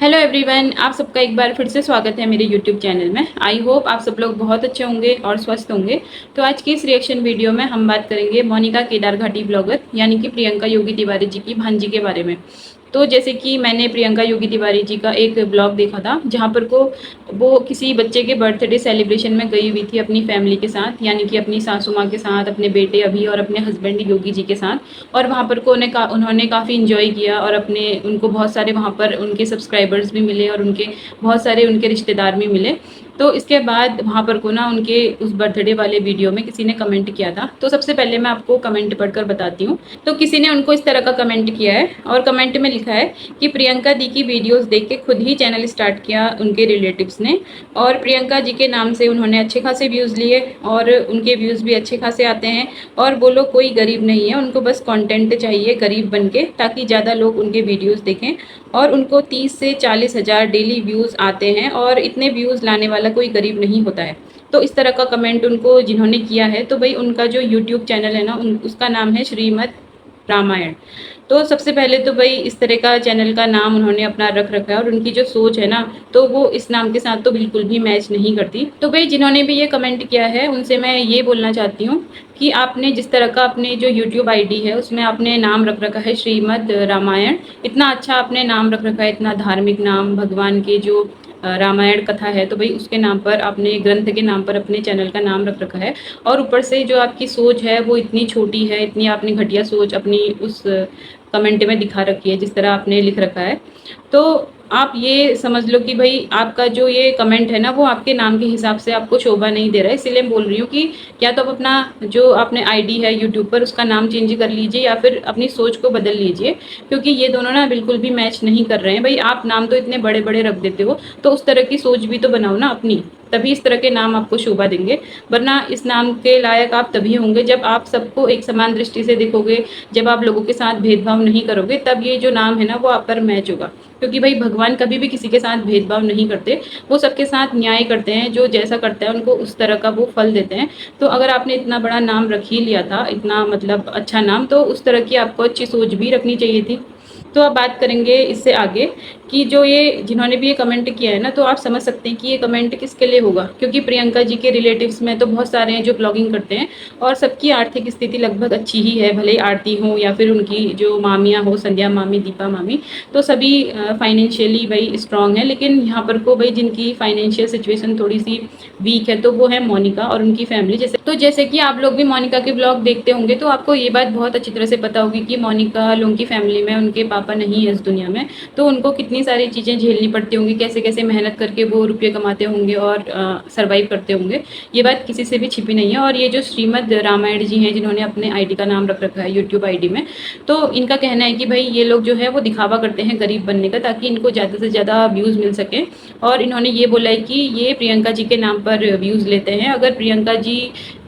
Hello everyone, आप सबका एक बार फिर से स्वागत है मेरे यूट्यूब चैनल में। आई होप आप सब लोग बहुत अच्छे होंगे और स्वस्थ होंगे। तो आज की इस रिएक्शन वीडियो में हम बात करेंगे मोनिका केदारघाटी ब्लॉगर यानी कि प्रियंका योगी तिवारी जी की भांजी के बारे में। तो जैसे कि मैंने प्रियंका योगी तिवारी जी का एक ब्लॉग देखा था जहाँ पर वो किसी बच्चे के बर्थडे सेलिब्रेशन में गई हुई थी अपनी फैमिली के साथ, यानी कि अपनी सासू माँ के साथ, अपने बेटे अभी और अपने हस्बैंड योगी जी के साथ। और वहाँ पर उन्होंने काफ़ी इंजॉय किया और उनको बहुत सारे वहाँ पर उनके सब्सक्राइबर्स भी मिले और उनके बहुत सारे उनके रिश्तेदार भी मिले। तो इसके बाद वहाँ पर उनके उस बर्थडे वाले वीडियो में किसी ने कमेंट किया था। तो सबसे पहले मैं आपको कमेंट पढ़कर बताती हूँ। तो किसी ने उनको इस तरह का कमेंट किया है और कमेंट में लिखा है कि प्रियंका दी की वीडियोस देख के खुद ही चैनल स्टार्ट किया उनके रिलेटिव्स ने, और प्रियंका जी के नाम से उन्होंने अच्छे खासे व्यूज़ लिए और उनके व्यूज़ भी अच्छे खासे आते हैं। और वो लोग कोई गरीब नहीं है, उनको बस कंटेंट चाहिए गरीब बन के, ताकि ज़्यादा लोग उनके वीडियोस देखें। और उनको 30 से 40 हज़ार डेली व्यूज़ आते हैं और इतने व्यूज़ लाने वाला कोई गरीब नहीं होता है। तो इस तरह का कमेंट उनको जिन्होंने किया है, तो भाई उनका जो यूट्यूब चैनल है ना, उसका नाम है श्रीमद् रामायण। तो सबसे पहले तो भाई इस तरह का चैनल का नाम उन्होंने अपना रख रखा है और उनकी जो सोच है ना, तो वो इस नाम के साथ तो बिल्कुल भी मैच नहीं करती। तो भाई जिन्होंने भी ये कमेंट किया है उनसे मैं ये बोलना चाहती हूँ कि आपने जिस तरह का अपने जो यूट्यूब आईडी है उसमें आपने नाम रख रखा है श्रीमद् रामायण, इतना अच्छा आपने नाम रख रखा है, इतना धार्मिक नाम, भगवान के जो रामायण कथा है, तो भाई उसके नाम पर, अपने ग्रंथ के नाम पर अपने चैनल का नाम रख रखा है। और ऊपर से जो आपकी सोच है वो इतनी छोटी है, इतनी आपने घटिया सोच अपनी उस कमेंट में दिखा रखी है जिस तरह आपने लिख रखा है। तो आप ये समझ लो कि भाई आपका जो ये कमेंट है ना, वो आपके नाम के हिसाब से आपको शोभा नहीं दे रहा है। इसीलिए मैं बोल रही हूँ कि या तो आप अपना जो आपने आईडी है यूट्यूब पर उसका नाम चेंज कर लीजिए या फिर अपनी सोच को बदल लीजिए, क्योंकि ये दोनों ना बिल्कुल भी मैच नहीं कर रहे हैं। भाई आप नाम तो इतने बड़े बड़े रख देते हो, तो उस तरह की सोच भी तो बनाओ ना अपनी, तभी इस तरह के नाम आपको शोभा देंगे। वरना इस नाम के लायक आप तभी होंगे जब आप सबको एक समान दृष्टि से देखोगे, जब आप लोगों के साथ भेदभाव नहीं करोगे, तब ये जो नाम है ना वो आप पर मैच होगा। क्योंकि भाई भगवान कभी भी किसी के साथ भेदभाव नहीं करते, वो सबके साथ न्याय करते हैं। जो जैसा करता है उनको उस तरह का वो फल देते हैं। तो अगर आपने इतना बड़ा नाम रख ही लिया था, इतना मतलब अच्छा नाम, तो उस तरह की आपको अच्छी सोच भी रखनी चाहिए थी। तो अब बात करेंगे इससे आगे कि जो ये जिन्होंने भी ये कमेंट किया है ना, तो आप समझ सकते हैं कि ये कमेंट किसके लिए होगा। क्योंकि प्रियंका जी के रिलेटिव्स में तो बहुत सारे हैं जो ब्लॉगिंग करते हैं और सबकी आर्थिक स्थिति लगभग अच्छी ही है, भले आरती हो या फिर उनकी जो मामियाँ हो, संध्या मामी, दीपा मामी, तो सभी फाइनेंशियली भाई स्ट्रांग है। लेकिन यहाँ पर भाई जिनकी फाइनेंशियल सिचुएशन थोड़ी सी वीक है, तो वो है मोनिका और उनकी फैमिली। जैसे कि आप लोग भी मोनिका के ब्लॉग देखते होंगे, तो आपको ये बात बहुत अच्छी तरह से पता होगी कि मोनिका लोगों की फैमिली में उनके पापा नहीं है इस दुनिया में। तो उनको कितनी सारी चीज़ें झेलनी पड़ती होंगी, कैसे कैसे मेहनत करके वो रुपये कमाते होंगे और सर्वाइव करते होंगे। ये बात किसी से भी छिपी नहीं है। और ये जो श्रीमद् रामायण जी हैं जिन्होंने अपने आईडी का नाम रख रखा है यूट्यूब आईडी में, तो इनका कहना है कि भाई ये लोग जो है वो दिखावा करते हैं गरीब बनने का, ताकि इनको ज़्यादा से ज़्यादा व्यूज़ मिल सकें। और इन्होंने ये बोला है कि ये प्रियंका जी के नाम पर व्यूज़ लेते हैं। अगर प्रियंका जी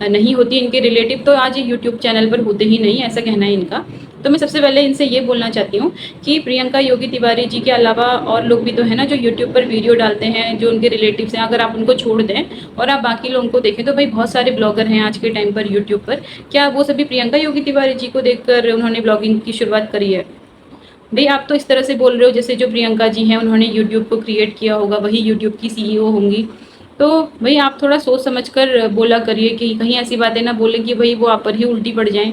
नहीं होती इनके रिलेटिव, तो आज यूट्यूब चैनल पर होते ही नहीं, ऐसा कहना है इनका। तो मैं सबसे पहले इनसे ये बोलना चाहती हूँ कि प्रियंका योगी तिवारी जी के अलावा और लोग भी तो है ना जो यूट्यूब पर वीडियो डालते हैं, जो उनके रिलेटिव्स हैं। अगर आप उनको छोड़ दें और आप बाकी लोगों को देखें, तो भाई बहुत सारे ब्लॉगर हैं आज के टाइम पर यूट्यूब पर। क्या वो सभी प्रियंका योगी तिवारी जी को देखकर उन्होंने ब्लॉगिंग की शुरुआत करी है? भाई आप तो इस तरह से बोल रहे हो जैसे जो प्रियंका जी हैं उन्होंने यूट्यूब को क्रिएट किया होगा, वही यूट्यूब की सीईओ होंगी। तो भाई आप थोड़ा सोच समझकर बोला करिए कि कहीं ऐसी बातें ना बोले कि भाई वो आप पर ही उल्टी पड़ जाएं।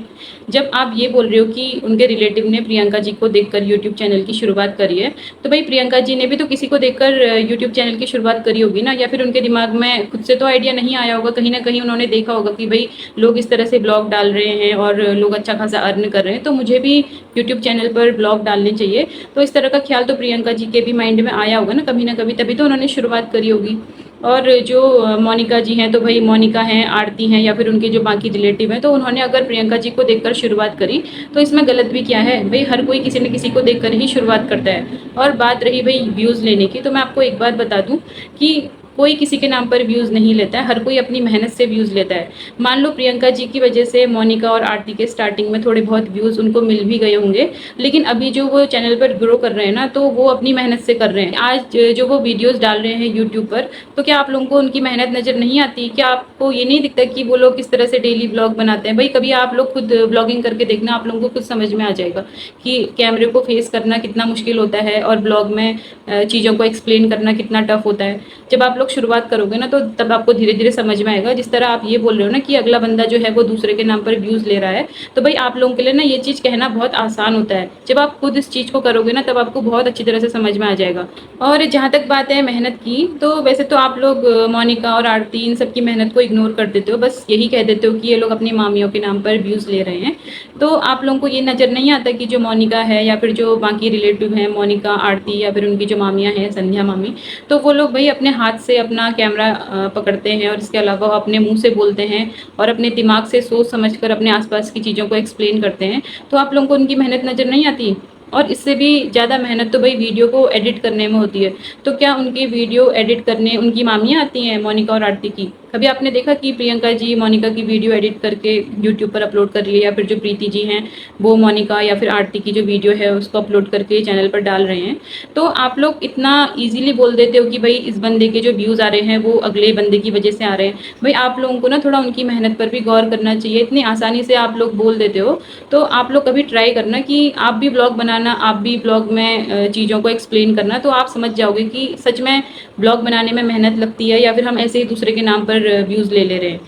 जब आप ये बोल रहे हो कि उनके रिलेटिव ने प्रियंका जी को देखकर यूट्यूब चैनल की शुरुआत करी है, तो भाई प्रियंका जी ने भी तो किसी को देखकर यूट्यूब चैनल की शुरुआत करी होगी ना। या फिर उनके दिमाग में खुद से तो आइडिया नहीं आया होगा, कहीं ना कहीं उन्होंने देखा होगा कि भाई लोग इस तरह से ब्लॉग डाल रहे हैं और लोग अच्छा खासा अर्न कर रहे हैं, तो मुझे भी यूट्यूब चैनल पर ब्लॉग डालने चाहिए। तो इस तरह का ख्याल तो प्रियंका जी के भी माइंड में आया होगा ना कभी, तभी तो उन्होंने शुरुआत करी होगी। और जो मोनिका जी हैं, तो भाई मोनिका हैं, आरती हैं, या फिर उनके जो बाकी रिलेटिव हैं, तो उन्होंने अगर प्रियंका जी को देखकर शुरुआत करी, तो इसमें गलत भी क्या है? भाई हर कोई किसी न किसी को देखकर ही शुरुआत करता है। और बात रही भाई व्यूज़ लेने की, तो मैं आपको एक बात बता दूं कि कोई किसी के नाम पर व्यूज़ नहीं लेता है, हर कोई अपनी मेहनत से व्यूज़ लेता है। मान लो प्रियंका जी की वजह से मोनिका और आरती के स्टार्टिंग में थोड़े बहुत व्यूज़ उनको मिल भी गए होंगे, लेकिन अभी जो वो चैनल पर ग्रो कर रहे हैं ना, तो वो अपनी मेहनत से कर रहे हैं। आज जो वो वीडियोज़ डाल रहे हैं यूट्यूब पर, तो क्या आप लोगों को उनकी मेहनत नज़र नहीं आती? क्या आपको ये नहीं दिखता कि वो लोग किस तरह से डेली ब्लॉग बनाते हैं? भाई कभी आप लोग खुद ब्लॉगिंग करके देखना, आप लोगों को खुद समझ में आ जाएगा कि कैमरे को फेस करना कितना मुश्किल होता है और ब्लॉग में चीज़ों को एक्सप्लेन करना कितना टफ होता है। जब आप लोग शुरुआत करोगे ना, तो तब आपको धीरे धीरे समझ में आएगा। जिस तरह आप ये बोल रहे हो ना कि अगला बंदा जो है वो दूसरे के नाम पर व्यूज़ ले रहा है, तो भाई आप लोगों के लिए ना ये चीज़ कहना बहुत आसान होता है। जब आप खुद इस चीज़ को करोगे ना, तब आपको बहुत अच्छी तरह से समझ में आ जाएगा। और जहाँ तक बात है मेहनत की, तो वैसे तो आप लोग मोनिका और आरती इन सब की मेहनत को इग्नोर कर देते हो, बस यही कह देते हो कि ये लोग अपनी मामियों के नाम पर व्यूज़ ले रहे हैं। तो आप लोगों को ये नज़र नहीं आता कि जो मोनिका है या फिर जो बाकी रिलेटिव हैं, मोनिका, आरती या फिर उनकी जो मामियाँ हैं, संध्या मामी, तो वो लोग भाई अपने हाथ से अपना कैमरा पकड़ते हैं और इसके अलावा अपने मुँह से बोलते हैं और अपने दिमाग से सोच समझ कर अपने आसपास की चीज़ों को एक्सप्लेन करते हैं। तो आप लोगों को उनकी मेहनत नज़र नहीं आती? और इससे भी ज़्यादा मेहनत तो भाई वीडियो को एडिट करने में होती है। तो क्या उनकी वीडियो एडिट करने उनकी मामियाँ आती हैं, मोनिका और आरती की? कभी आपने देखा कि प्रियंका जी मोनिका की वीडियो एडिट करके यूट्यूब पर अपलोड कर रही है, या फिर जो प्रीति जी हैं वो मोनिका या फिर आरती की जो वीडियो है उसको अपलोड करके चैनल पर डाल रहे हैं? तो आप लोग इतना ईजिली बोल देते हो कि भाई इस बंदे के जो व्यूज़ आ रहे हैं वो अगले बंदे की वजह से आ रहे हैं। भाई आप लोगों को ना थोड़ा उनकी मेहनत पर भी गौर करना चाहिए। इतनी आसानी से आप लोग बोल देते हो, तो आप लोग कभी ट्राई करना कि आप भी ब्लॉग बनाना, आप भी ब्लॉग में चीज़ों को एक्सप्लेन करना, तो आप समझ जाओगे कि सच में ब्लॉग बनाने में मेहनत लगती है या फिर हम ऐसे ही दूसरे के नाम पर व्यूज़ ले ले रहे हैं।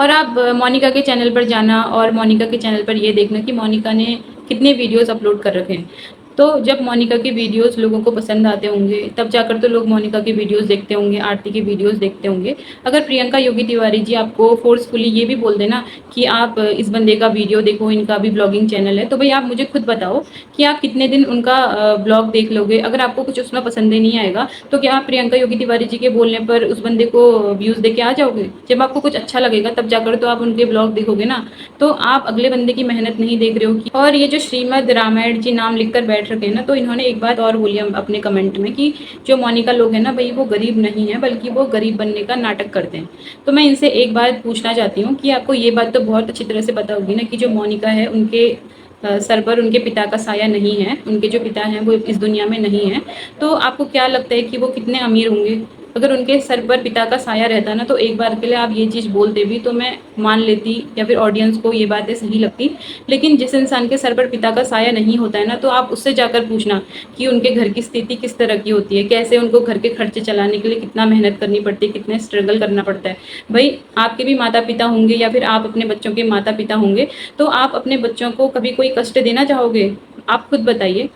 और आप मोनिका के चैनल पर जाना और मोनिका के चैनल पर ये देखना कि मोनिका ने कितने वीडियोज़ अपलोड कर रखे हैं। तो जब मोनिका के वीडियोज़ लोगों को पसंद आते होंगे, तब जाकर तो लोग मोनिका के वीडियोज़ देखते होंगे, आरती के वीडियोज़ देखते होंगे। अगर प्रियंका योगी तिवारी जी आपको फ़ोर्सफुली ये भी बोल देना कि आप इस बंदे का वीडियो देखो, इनका भी ब्लॉगिंग चैनल है, तो भाई आप मुझे खुद बताओ कि आप कितने दिन उनका ब्लॉग देख लोगे? अगर आपको कुछ उसमें पसंद ही नहीं आएगा, तो क्या आप प्रियंका योगी तिवारी जी के बोलने पर उस बंदे को व्यूज़ दे के आ जाओगे? जब आपको कुछ अच्छा लगेगा, तब जाकर तो आप उनके ब्लॉग देखोगे ना। तो आप अगले बंदे की मेहनत नहीं देख रहे हो कि। और ये जो श्रीमद् रामायण जी नाम लिखकर बैठ रखे हैं ना, तो इन्होंने एक बात और बोली अपने कमेंट में कि जो मोनिका लोग हैं ना भाई, वो गरीब नहीं है, बल्कि वो गरीब बनने का नाटक करते हैं। तो मैं इनसे एक बात पूछना चाहती हूँ कि आपको ये बात तो बहुत अच्छी तरह से पता होगी ना कि जो मोनिका है उनके सर पर उनके पिता का साया नहीं है, उनके जो पिता हैं वो इस दुनिया में नहीं है। तो आपको क्या लगता है कि वो कितने अमीर होंगे? अगर उनके सर पर पिता का साया रहता ना, तो एक बार के लिए आप ये चीज़ बोलते भी तो मैं मान लेती, या फिर ऑडियंस को ये बातें सही लगती। लेकिन जिस इंसान के सर पर पिता का साया नहीं होता है ना, तो आप उससे जाकर पूछना कि उनके घर की स्थिति किस तरह की होती है, कैसे उनको घर के खर्चे चलाने के लिए कितना मेहनत करनी पड़ती है, कितने स्ट्रगल करना पड़ता है। भाई आपके भी माता पिता होंगे या फिर आप अपने बच्चों के माता पिता होंगे, तो आप अपने बच्चों को कभी कोई कष्ट देना चाहोगे? आप खुद बताइए।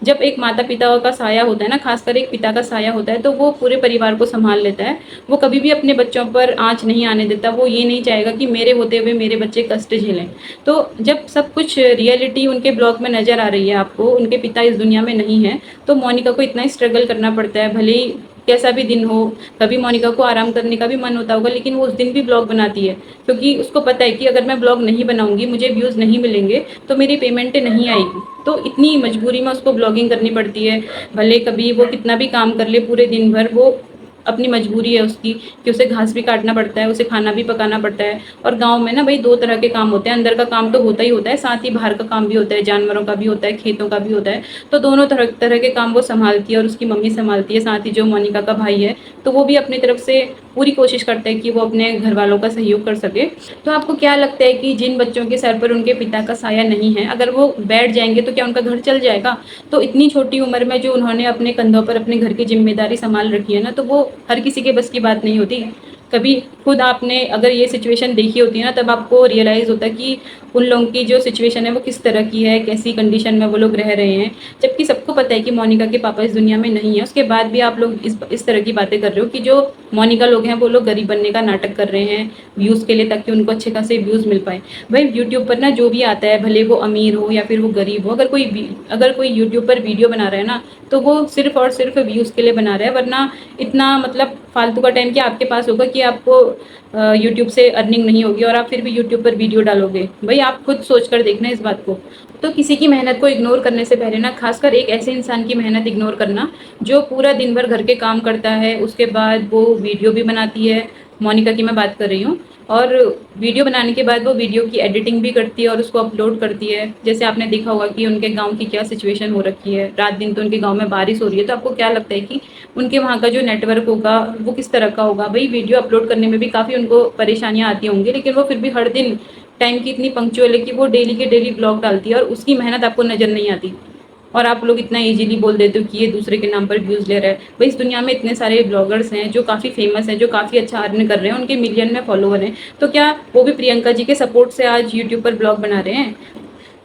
जब एक माता पिता का साया होता है ना, खासकर एक पिता का साया होता है, तो वो पूरे परिवार को संभाल लेता है। वो कभी भी अपने बच्चों पर आँच नहीं आने देता। वो ये नहीं चाहेगा कि मेरे होते हुए मेरे बच्चे कष्ट झेलें। तो जब सब कुछ रियलिटी उनके ब्लॉग में नज़र आ रही है आपको, उनके पिता इस दुनिया में नहीं है, तो मोनिका को इतना स्ट्रगल करना पड़ता है। भले ही कैसा भी दिन हो, कभी मोनिका को आराम करने का भी मन होता होगा, लेकिन वो उस दिन भी ब्लॉग बनाती है, क्योंकि उसको पता है कि अगर मैं ब्लॉग नहीं बनाऊंगी, मुझे व्यूज़ नहीं मिलेंगे, तो मेरी पेमेंटें नहीं आएगी। तो इतनी मजबूरी में उसको ब्लॉगिंग करनी पड़ती है। भले कभी वो कितना भी काम कर ले पूरे दिन भर, वो अपनी मजबूरी है उसकी कि उसे घास भी काटना पड़ता है, उसे खाना भी पकाना पड़ता है। और गाँव में ना भाई 2 तरह के काम होते हैं, अंदर का काम तो होता ही होता है, साथ ही बाहर का काम भी होता है, जानवरों का भी होता है, खेतों का भी होता है। तो दोनों तरह तरह के काम वो संभालती है और उसकी मम्मी संभालती है। साथ ही जो मोनिका का भाई है, तो वो भी अपनी तरफ से पूरी कोशिश करता है कि वो अपने घर वालों का सहयोग कर सके। तो आपको क्या लगता है कि जिन बच्चों के सर पर उनके पिता का साया नहीं है, अगर वो बैठ जाएंगे तो क्या उनका घर चल जाएगा? तो इतनी छोटी उम्र में जो उन्होंने अपने कंधों पर अपने घर की जिम्मेदारी संभाल रखी है ना, तो वो हर किसी के बस की बात नहीं होती। कभी खुद आपने अगर ये सिचुएशन देखी होती है ना, तब आपको रियलाइज़ होता है कि उन लोगों की जो सिचुएशन है वो किस तरह की है, कैसी कंडीशन में वो लोग रह रहे हैं। जबकि सबको पता है कि मोनिका के पापा इस दुनिया में नहीं है, उसके बाद भी आप लोग इस तरह की बातें कर रहे हो कि जो मोनिका लोग हैं वो लोग गरीब बनने का नाटक कर रहे हैं व्यूज़ के लिए, ताकि उनको अच्छे खासे व्यूज़ मिल पाए। भाई यूट्यूब पर ना जो भी आता है, भले वो अमीर हो या फिर वो गरीब हो, अगर कोई यूट्यूब पर वीडियो बना रहा है ना, तो वो सिर्फ और सिर्फ व्यूज़ के लिए बना रहा है। वरना इतना मतलब फालतू का टाइम क्या आपके पास होगा कि आपको यूट्यूब से अर्निंग नहीं होगी और आप फिर भी यूट्यूब पर वीडियो डालोगे? भाई आप खुद सोच कर देखना इस बात को। तो किसी की मेहनत को इग्नोर करने से पहले ना, खासकर एक ऐसे इंसान की मेहनत इग्नोर करना जो पूरा दिन भर घर के काम करता है, उसके बाद वो वीडियो भी बनाती है, मोनिका की मैं बात कर रही हूँ। और वीडियो बनाने के बाद वो वीडियो की एडिटिंग भी करती है और उसको अपलोड करती है। जैसे आपने देखा होगा कि उनके गांव की क्या सिचुएशन हो रखी है, रात दिन तो उनके गांव में बारिश हो रही है। तो आपको क्या लगता है कि उनके वहाँ का जो नेटवर्क होगा वो किस तरह का होगा? भाई वीडियो अपलोड करने में भी काफ़ी उनको परेशानियाँ आती होंगी, लेकिन वो फिर भी हर दिन टाइम की इतनी पंक्चुअल है कि वो डेली के डेली ब्लॉग डालती है और उसकी मेहनत आपको नज़र नहीं आती। और आप लोग इतना इजीली बोल देते हो कि ये दूसरे के नाम पर व्यूज़ ले रहा है। भाई इस दुनिया में इतने सारे ब्लॉगर्स हैं जो काफ़ी फेमस हैं, जो काफ़ी अच्छा अर्न कर रहे हैं, उनके मिलियन में फॉलोवर हैं। तो क्या वो भी प्रियंका जी के सपोर्ट से आज यूट्यूब पर ब्लॉग बना रहे हैं?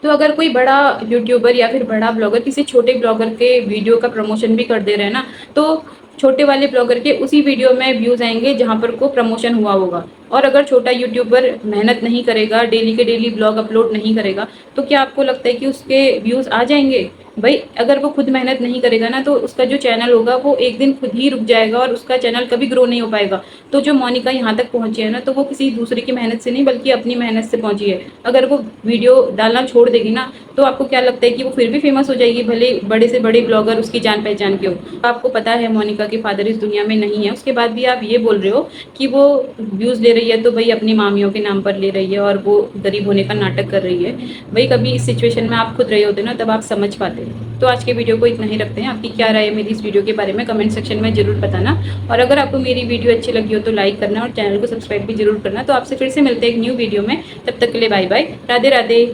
तो अगर कोई बड़ा यूट्यूबर या फिर बड़ा ब्लॉगर किसी छोटे ब्लॉगर के वीडियो का प्रमोशन भी कर दे रहे हैं ना, तो छोटे वाले ब्लॉगर के उसी वीडियो में व्यूज़ आएंगे जहाँ पर को प्रमोशन हुआ होगा। और अगर छोटा यूट्यूबर मेहनत नहीं करेगा, डेली के डेली ब्लॉग अपलोड नहीं करेगा, तो क्या आपको लगता है कि उसके व्यूज़ आ जाएंगे? भाई अगर वो खुद मेहनत नहीं करेगा ना, तो उसका जो चैनल होगा वो एक दिन खुद ही रुक जाएगा और उसका चैनल कभी ग्रो नहीं हो पाएगा। तो जो मोनिका यहाँ तक पहुँची है ना, तो वो किसी दूसरे की मेहनत से नहीं बल्कि अपनी मेहनत से पहुँची है। अगर वो वीडियो डालना छोड़ देगी ना, तो आपको क्या लगता है कि वो फिर भी फेमस हो जाएगी, भले बड़े से बड़े ब्लॉगर उसकी जान पहचान के हो? आपको पता है मोनिका के फादर इस दुनिया में नहीं है, उसके बाद भी आप ये बोल रहे हो कि वो व्यूज़ ले रही है तो भाई अपनी मामियों के नाम पर ले रही है और वो गरीब होने का नाटक कर रही है। भाई कभी इस सिचुएशन में आप खुद रहे होते ना, तब आप समझ पाते। तो आज के वीडियो को इतना ही रखते हैं। आपकी क्या राय है मेरी इस वीडियो के बारे में कमेंट सेक्शन में जरूर बताना। और अगर आपको मेरी वीडियो अच्छी लगी हो तो लाइक करना और चैनल को सब्सक्राइब भी जरूर करना। तो आपसे फिर से मिलते हैं एक न्यू वीडियो में, तब तक के लिए बाय बाय, राधे राधे।